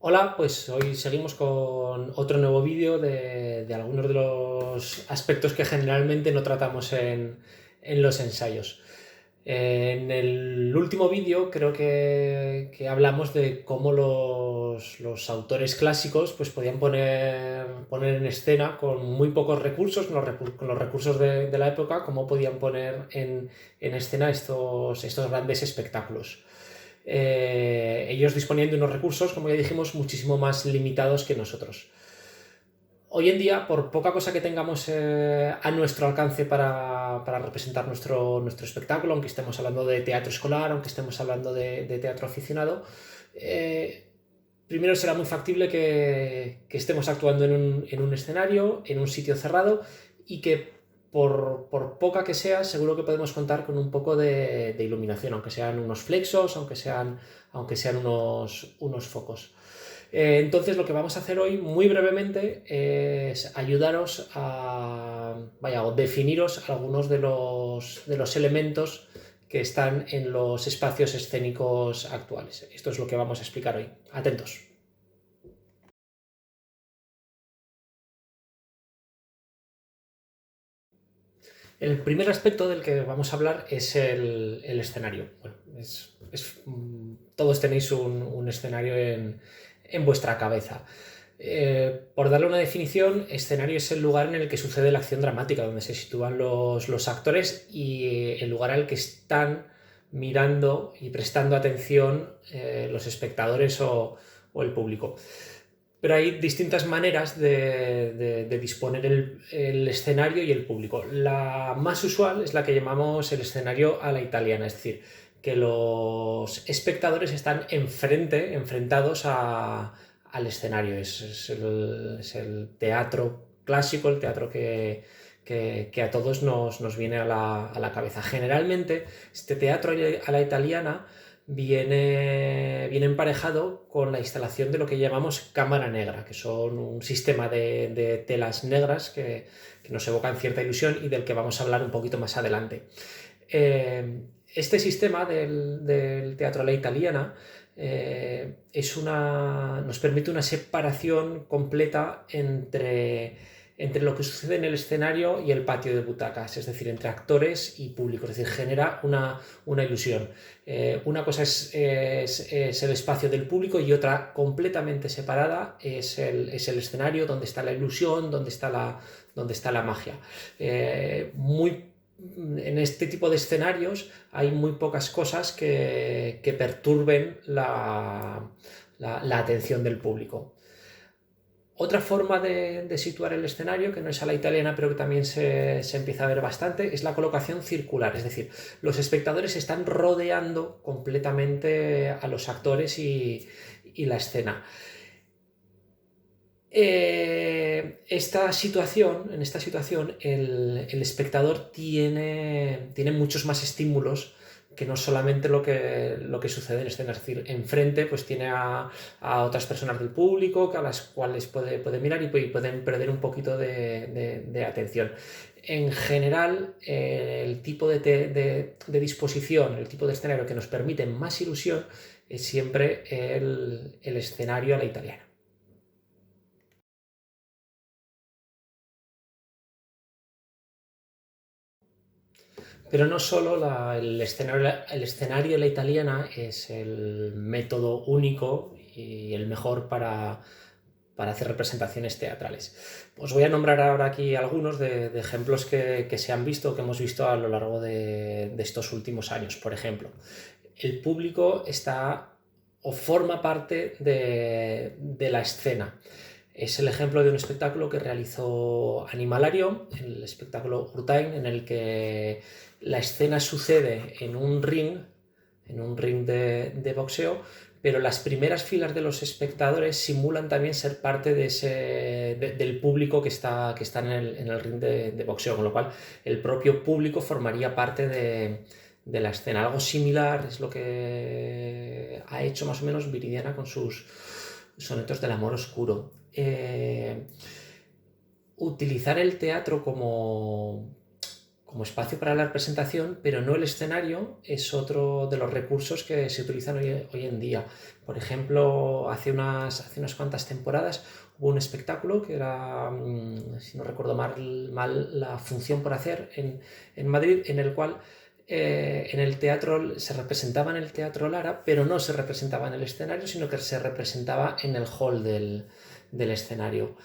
Hola, pues hoy seguimos con otro nuevo vídeo de algunos de los aspectos que generalmente no tratamos en los ensayos. En el último vídeo creo que hablamos de cómo los autores clásicos pues, podían poner en escena con muy pocos recursos, con los recursos de la época, cómo podían poner en escena estos grandes espectáculos. Ellos disponían de unos recursos, como ya dijimos, muchísimo más limitados que nosotros. Hoy en día, por poca cosa que tengamos a nuestro alcance para representar nuestro espectáculo, aunque estemos hablando de teatro escolar, aunque estemos hablando de teatro aficionado, primero será muy factible que estemos actuando en un escenario, en un sitio cerrado, y que por poca que sea, seguro que podemos contar con un poco de iluminación, aunque sean unos flexos, aunque sean unos focos. Entonces lo que vamos a hacer hoy muy brevemente es ayudaros o definiros algunos de los elementos que están en los espacios escénicos actuales. Esto es lo que vamos a explicar hoy. Atentos. El primer aspecto del que vamos a hablar es el escenario. Bueno, todos tenéis un escenario en vuestra cabeza. Por darle una definición, escenario es el lugar en el que sucede la acción dramática, donde se sitúan los actores y el lugar al que están mirando y prestando atención los espectadores o el público. Pero hay distintas maneras de disponer el escenario y el público. La más usual es la que llamamos el escenario a la italiana, es decir, que los espectadores están enfrentados al escenario. Es el teatro clásico, el teatro que a todos nos viene a la cabeza. Generalmente, este teatro a la italiana viene emparejado con la instalación de lo que llamamos cámara negra, que son un sistema de telas negras que nos evocan cierta ilusión y del que vamos a hablar un poquito más adelante. Este sistema del teatro a la italiana nos permite una separación completa entre lo que sucede en el escenario y el patio de butacas, es decir, entre actores y público, es decir, genera una ilusión. Una cosa es el espacio del público y otra completamente separada es el escenario, donde está la ilusión, donde está la magia. En este tipo de escenarios hay muy pocas cosas que perturben la atención del público. Otra forma de situar el escenario, que no es a la italiana, pero que también se empieza a ver bastante, es la colocación circular. Es decir, los espectadores están rodeando completamente a los actores y la escena. En esta situación, el espectador tiene muchos más estímulos que no solamente lo que sucede en escena. Es decir, enfrente pues tiene a otras personas del público a las cuales puede mirar y pueden perder un poquito de atención. En general, el tipo de disposición, el tipo de escenario que nos permite más ilusión es siempre el escenario a la italiana. Pero no solo el escenario de la italiana es el método único y el mejor para hacer representaciones teatrales. Os voy a nombrar ahora aquí algunos de ejemplos que se han visto, que hemos visto a lo largo de estos últimos años. Por ejemplo, el público está o forma parte de la escena. Es el ejemplo de un espectáculo que realizó Animalario, el espectáculo Urtain, en el que la escena sucede en un ring de boxeo, pero las primeras filas de los espectadores simulan también ser parte del público que está en el ring de boxeo, con lo cual el propio público formaría parte de la escena. Algo similar es lo que ha hecho más o menos Viridiana con sus sonetos del amor oscuro. Utilizar el teatro como como espacio para la representación, pero no el escenario es otro de los recursos que se utilizan hoy en día. Por ejemplo, hace unas cuantas temporadas hubo un espectáculo que era, si no recuerdo mal la función por hacer, en Madrid, en el cual en el teatro se representaba en el Teatro Lara, pero no se representaba en el escenario, sino que se representaba en el hall del escenario.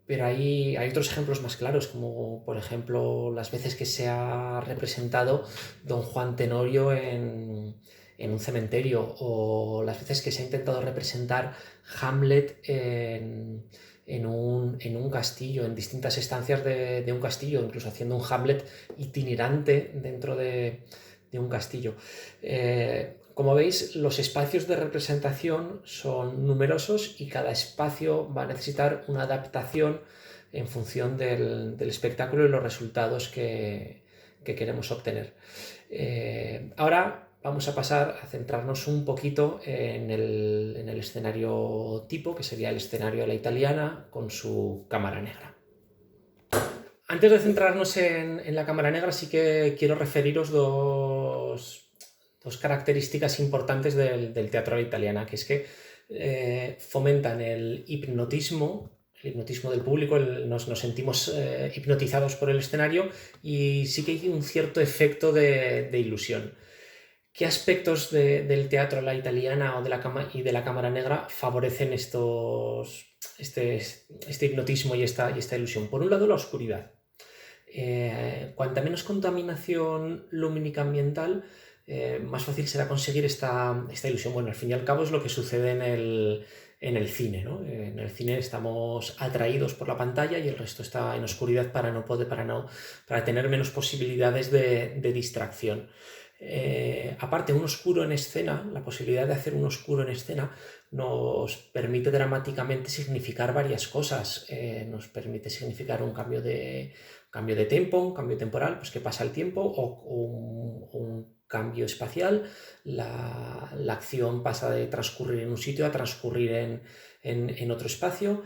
Pero hay otros ejemplos más claros, como por ejemplo las veces que se ha representado Don Juan Tenorio en un cementerio, o las veces que se ha intentado representar Hamlet en un castillo, en distintas estancias de un castillo, incluso haciendo un Hamlet itinerante dentro de un castillo. Como veis, los espacios de representación son numerosos y cada espacio va a necesitar una adaptación en función del espectáculo y los resultados que queremos obtener. Ahora vamos a pasar a centrarnos un poquito en el escenario tipo, que sería el escenario a la italiana con su cámara negra. Antes de centrarnos en la cámara negra, sí que quiero referiros dos características importantes del teatro a la italiana, que es que fomentan el hipnotismo del público, nos sentimos hipnotizados por el escenario, y sí que hay un cierto efecto de ilusión. ¿Qué aspectos del teatro a la italiana y de la cámara negra favorecen este hipnotismo y esta ilusión? Por un lado, la oscuridad. Cuanta menos contaminación lumínica ambiental, más fácil será conseguir esta ilusión. Bueno, al fin y al cabo es lo que sucede en el cine, ¿no? En el cine estamos atraídos por la pantalla y el resto está en oscuridad para tener menos posibilidades de distracción. Aparte, un oscuro en escena, la posibilidad de hacer un oscuro en escena nos permite dramáticamente significar varias cosas. Nos permite significar un cambio de tempo, un cambio temporal, pues que pasa el tiempo, o un cambio espacial. La acción pasa de transcurrir en un sitio a transcurrir en otro espacio.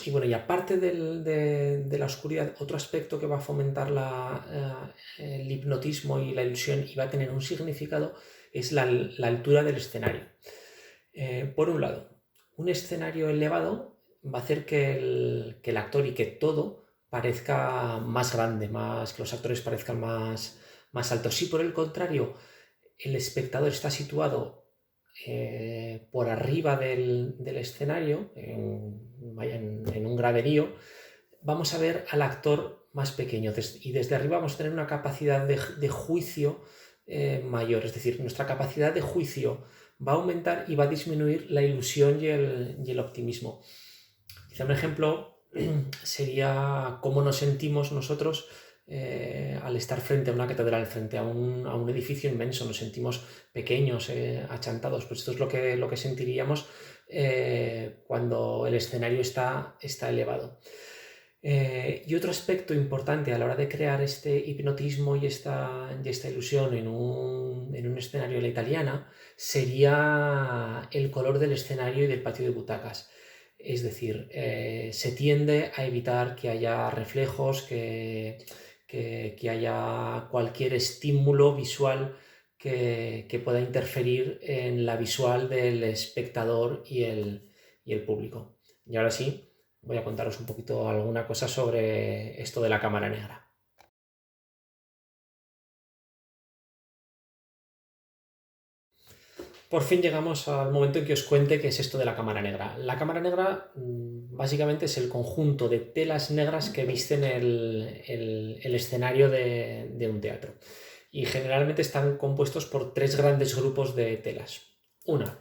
Bueno, y aparte de la oscuridad, otro aspecto que va a fomentar el hipnotismo y la ilusión y va a tener un significado es la altura del escenario. Por un lado, un escenario elevado va a hacer que el actor y que todo parezca más grande, que los actores parezcan más altos. Si por el contrario el espectador está situado por arriba del escenario, en un graderío, vamos a ver al actor más pequeño, y desde arriba vamos a tener una capacidad de juicio mayor, es decir, nuestra capacidad de juicio va a aumentar y va a disminuir la ilusión y el optimismo. Quizá un ejemplo sería cómo nos sentimos nosotros al estar frente a una catedral, frente a un edificio inmenso. Nos sentimos pequeños, achantados. Pues esto es lo que sentiríamos cuando el escenario está elevado. Y otro aspecto importante a la hora de crear este hipnotismo y esta ilusión en un escenario a la italiana sería el color del escenario y del patio de butacas. Es decir, se tiende a evitar que haya reflejos, que haya cualquier estímulo visual que pueda interferir en la visual del espectador y el público. Y ahora sí, voy a contaros un poquito alguna cosa sobre esto de la cámara negra. Por fin llegamos al momento en que os cuente qué es esto de la cámara negra. La cámara negra básicamente es el conjunto de telas negras que visten el escenario de un teatro. Y generalmente están compuestos por tres grandes grupos de telas. Una,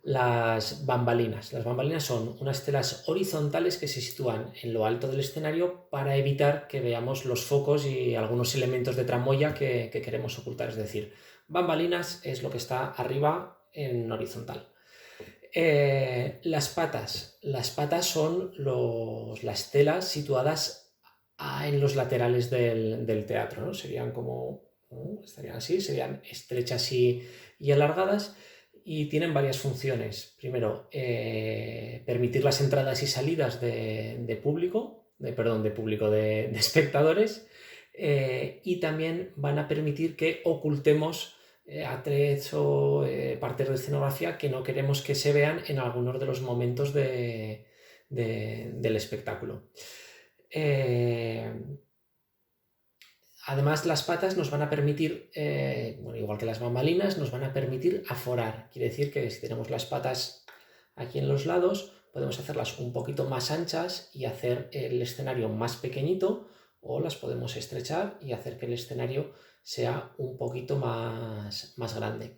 las bambalinas. Las bambalinas son unas telas horizontales que se sitúan en lo alto del escenario para evitar que veamos los focos y algunos elementos de tramoya que queremos ocultar. Es decir, bambalinas es lo que está arriba en horizontal. Las patas son las telas situadas en los laterales del teatro, ¿no? Estarían así, serían estrechas y alargadas. y tienen varias funciones. Primero, permitir las entradas y salidas de espectadores, y también van a permitir que ocultemos atrezos o partes de escenografía que no queremos que se vean en algunos de los momentos del espectáculo. Además, las patas nos van a permitir, igual que las bambalinas, nos van a permitir aforar. Quiere decir que si tenemos las patas aquí en los lados, podemos hacerlas un poquito más anchas y hacer el escenario más pequeñito, o las podemos estrechar y hacer que el escenario sea un poquito más grande.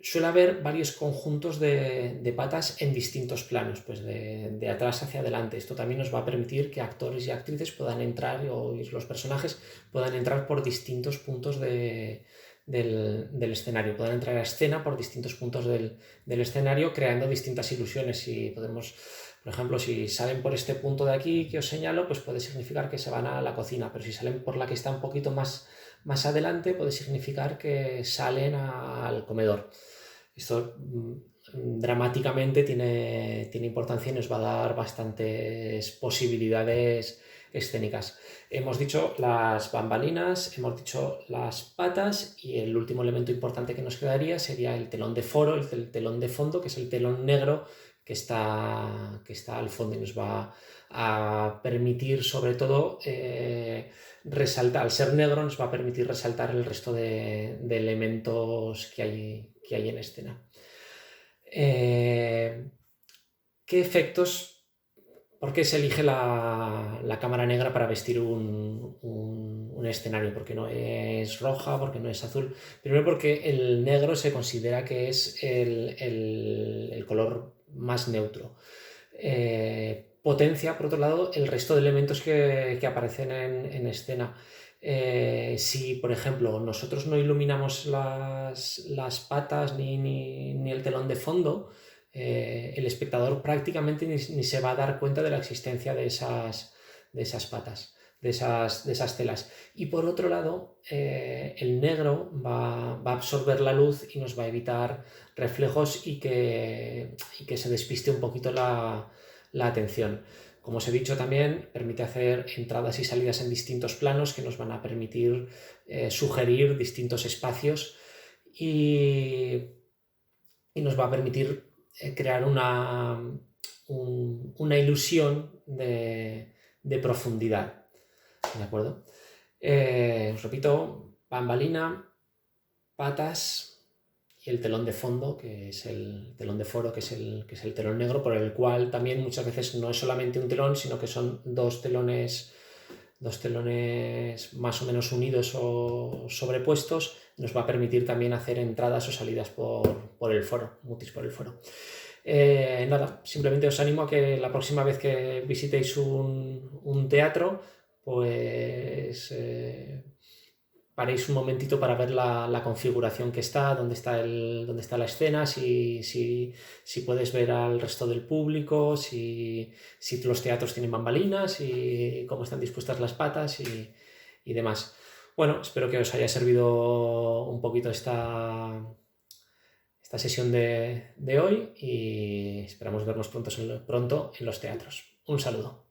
Suele haber varios conjuntos de patas en distintos planos, pues de atrás hacia adelante. Esto también nos va a permitir que actores y actrices puedan entrar, o los personajes puedan entrar por distintos puntos del escenario, puedan entrar a escena por distintos puntos del escenario, creando distintas ilusiones. Si podemos, por ejemplo, si salen por este punto de aquí que os señalo, pues puede significar que se van a la cocina, pero si salen por la que está un poquito más adelante, puede significar que salen al comedor. Esto dramáticamente tiene importancia y nos va a dar bastantes posibilidades escénicas. Hemos dicho las bambalinas, hemos dicho las patas, y el último elemento importante que nos quedaría sería el telón de foro, el telón de fondo, que es el telón negro que está al fondo, y nos va a permitir, sobre todo, resaltar, al ser negro, nos va a permitir resaltar el resto de elementos que hay en escena. ¿Qué efectos? ¿Por qué se elige la cámara negra para vestir un escenario? ¿Por qué no es roja? ¿Por qué no es azul? Primero, porque el negro se considera que es el color más neutro. Potencia, por otro lado, el resto de elementos que aparecen en escena. Si, por ejemplo, nosotros no iluminamos las patas ni el telón de fondo, el espectador prácticamente ni se va a dar cuenta de la existencia de esas patas, de esas telas. Y por otro lado, el negro va a absorber la luz y nos va a evitar reflejos y que se despiste un poquito la atención. Como os he dicho, también permite hacer entradas y salidas en distintos planos que nos van a permitir sugerir distintos espacios, y nos va a permitir crear una ilusión de profundidad. ¿De acuerdo? Os repito: bambalina, patas y el telón de fondo, que es el telón de foro, que es el telón negro, por el cual también muchas veces no es solamente un telón, sino que son dos telones más o menos unidos o sobrepuestos. Nos va a permitir también hacer entradas o salidas por el foro, mutis por el foro. Nada, simplemente os animo a que la próxima vez que visitéis un teatro, pues paréis un momentito para ver la configuración que está, dónde está la escena, si puedes ver al resto del público, si los teatros tienen bambalinas y cómo están dispuestas las patas y demás. Bueno, espero que os haya servido un poquito esta sesión de hoy, y esperamos vernos pronto en los teatros. Un saludo.